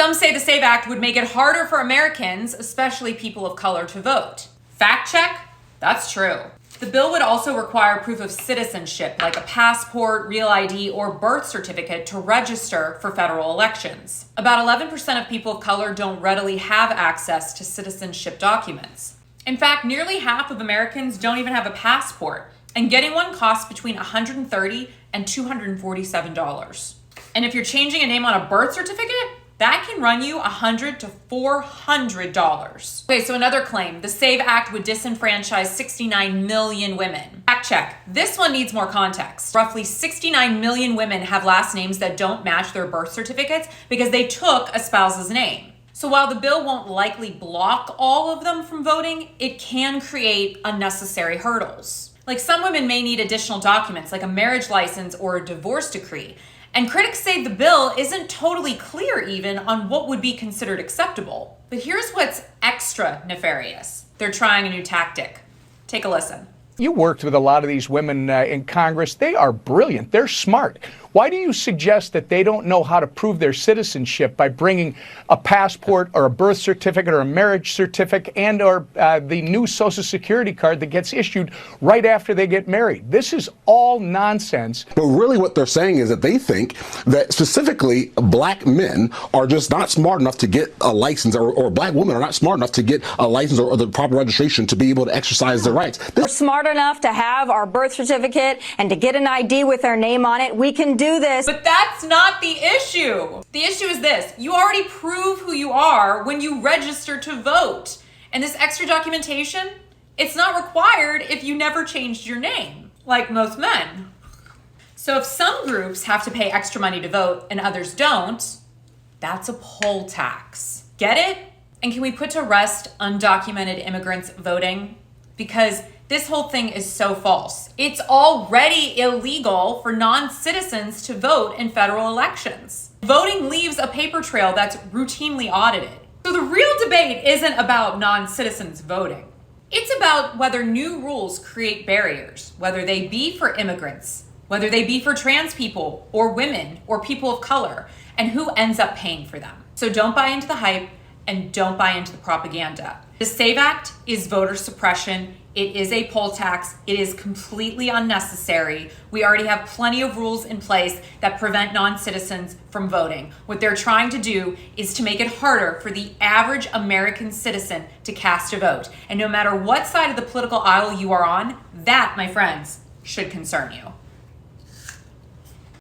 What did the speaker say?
Some say the SAVE Act would make it harder for Americans, especially people of color, to vote. Fact check, that's true. The bill would also require proof of citizenship, like a passport, real ID, or birth certificate to register for federal elections. About 11% of people of color don't readily have access to citizenship documents. In fact, nearly half of Americans don't even have a passport, and getting one costs between $130 and $247. And if you're changing a name on a birth certificate, that can run you $100 to $400. Okay, so another claim, the SAVE Act would disenfranchise 69 million women. Fact check, this one needs more context. Roughly 69 million women have last names that don't match their birth certificates because they took a spouse's name. So while the bill won't likely block all of them from voting, it can create unnecessary hurdles. Like some women may need additional documents like a marriage license or a divorce decree. And critics say the bill isn't totally clear even on what would be considered acceptable. But here's what's extra nefarious. They're trying a new tactic. Take a listen. You worked with a lot of these women in Congress. They are brilliant. They're smart. Why do you suggest that they don't know how to prove their citizenship by bringing a passport or a birth certificate or a marriage certificate and or the new Social Security card that gets issued right after they get married? This is all nonsense. But really what they're saying is that they think that specifically black men are just not smart enough to get a license, or black women are not smart enough to get a license or the proper registration to be able to exercise their rights. We're smart enough to have our birth certificate and to get an ID with our name on it. We can do this. But that's not the issue. The issue is this. You already prove who you are when you register to vote. And this extra documentation, it's not required if you never changed your name, like most men. So if some groups have to pay extra money to vote and others don't, that's a poll tax. Get it? And can we put to rest undocumented immigrants voting? Because this whole thing is so false. It's already illegal for non-citizens to vote in federal elections. Voting leaves a paper trail that's routinely audited. So the real debate isn't about non-citizens voting. It's about whether new rules create barriers, whether they be for immigrants, whether they be for trans people or women or people of color, and who ends up paying for them. So don't buy into the hype and don't buy into the propaganda. The SAVE Act is voter suppression. It is a poll tax. It is completely unnecessary. We already have plenty of rules in place that prevent non-citizens from voting. What they're trying to do is to make it harder for the average American citizen to cast a vote. And no matter what side of the political aisle you are on, that, my friends, should concern you.